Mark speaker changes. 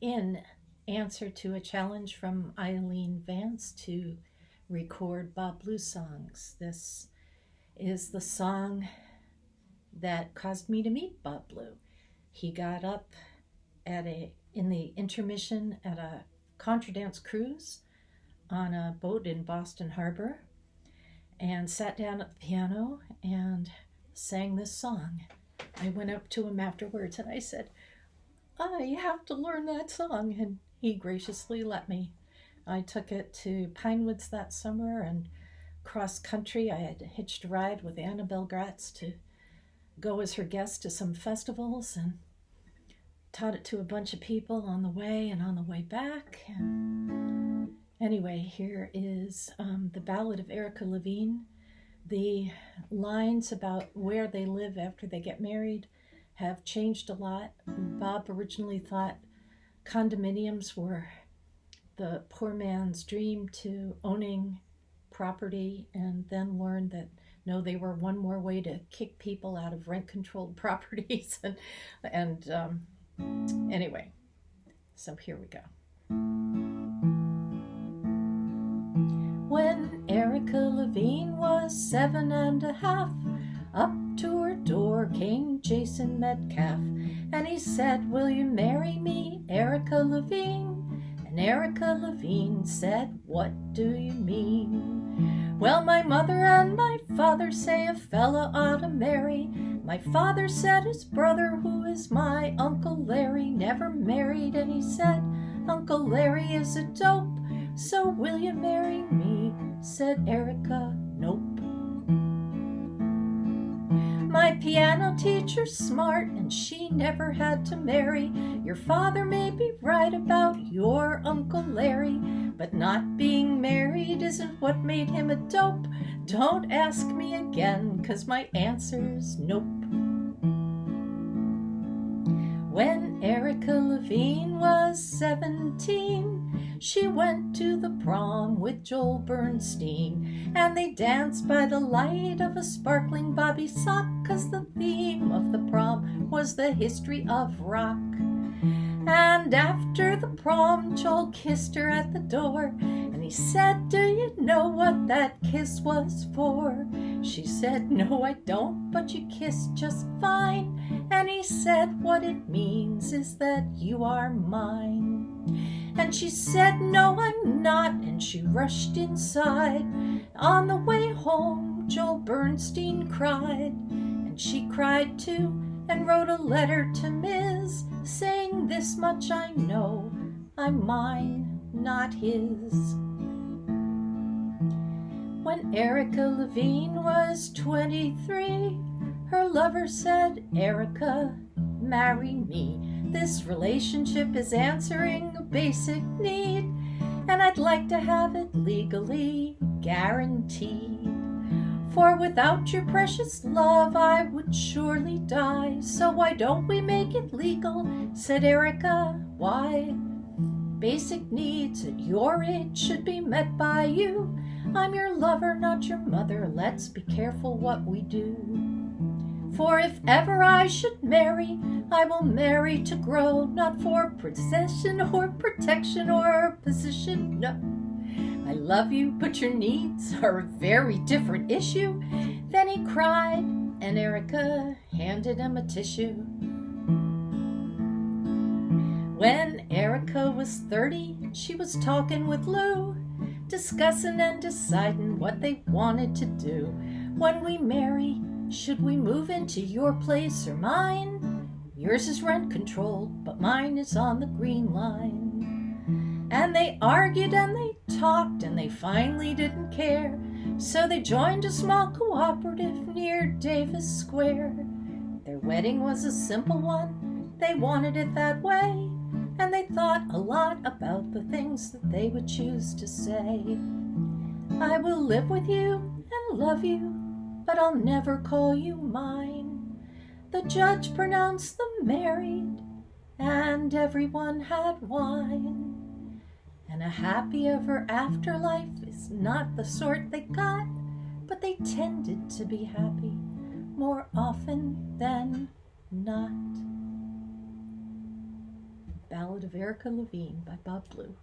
Speaker 1: in answer to a challenge from Eileen Vance to record Bob Blue songs. This is the song that caused me to meet Bob Blue. He got up in the intermission at a contra dance cruise on a boat in Boston Harbor and sat down at the piano and sang this song. I went up to him afterwards and I said, I have to learn that song, and he graciously let me. I took it to Pinewoods that summer and cross country. I had hitched a ride with Annabelle Gratz to go as her guest to some festivals and taught it to a bunch of people on the way and on the way back. And anyway, here is the Ballad of Erica Levine. The lines about where they live after they get married have changed a lot. Bob originally thought condominiums were the poor man's dream to owning property, and then learned that no, they were one more way to kick people out of rent-controlled properties. And anyway, so here we go. When Erica Levine was 7.5, up to her door came Jason Metcalf, and he said, will you marry me, Erica Levine? And Erica Levine said, what do you mean? Well, my mother and my father say a fella ought to marry. My father said his brother, who is my Uncle Larry, never married, and he said, Uncle Larry is a dope, so will you marry me? Said Erica, nope. My piano teacher's smart, and she never had to marry. Your father may be right about your Uncle Larry, but not being married isn't what made him a dope. Don't ask me again, 'cause my answer's nope. When Erica Levine was 17, she went to the prom with Joel Bernstein, and they danced by the light of a sparkling bobby sock, 'cause the theme of the prom was the history of rock. And after the prom, Joel kissed her at the door, and he said, do you know what that kiss was for? She said, no, I don't, but you kissed just fine. And he said, what it means is that you are mine. And she said, no, I'm not, and she rushed inside. On the way home, Joel Bernstein cried, and she cried too, and wrote a letter to Ms. saying, this much I know, I'm mine, not his. When Erica Levine was 23, her lover said, Erica, marry me. This relationship is answering a basic need, and I'd like to have it legally guaranteed. For without your precious love, I would surely die. So why don't we make it legal? Said Erica. Why? Basic needs at your age should be met by you. I'm your lover, not your mother. Let's be careful what we do. For if ever I should marry, I will marry to grow, not for possession or protection or position. No. I love you, but your needs are a very different issue. Then he cried, and Erica handed him a tissue. When Erica was 30, she was talking with Lou, discussing and deciding what they wanted to do. When we marry, should we move into your place or mine? Yours is rent controlled, but mine is on the green line. And they argued and they talked, and they finally didn't care. So they joined a small cooperative near Davis Square. Their wedding was a simple one, they wanted it that way, and they thought a lot about the things that they would choose to say. I will live with you and love you, but I'll never call you mine. The judge pronounced them married, and everyone had wine. And a happy ever after life is not the sort they got, but they tended to be happy more often than not. Ballad of Erica Levine by Bob Blue.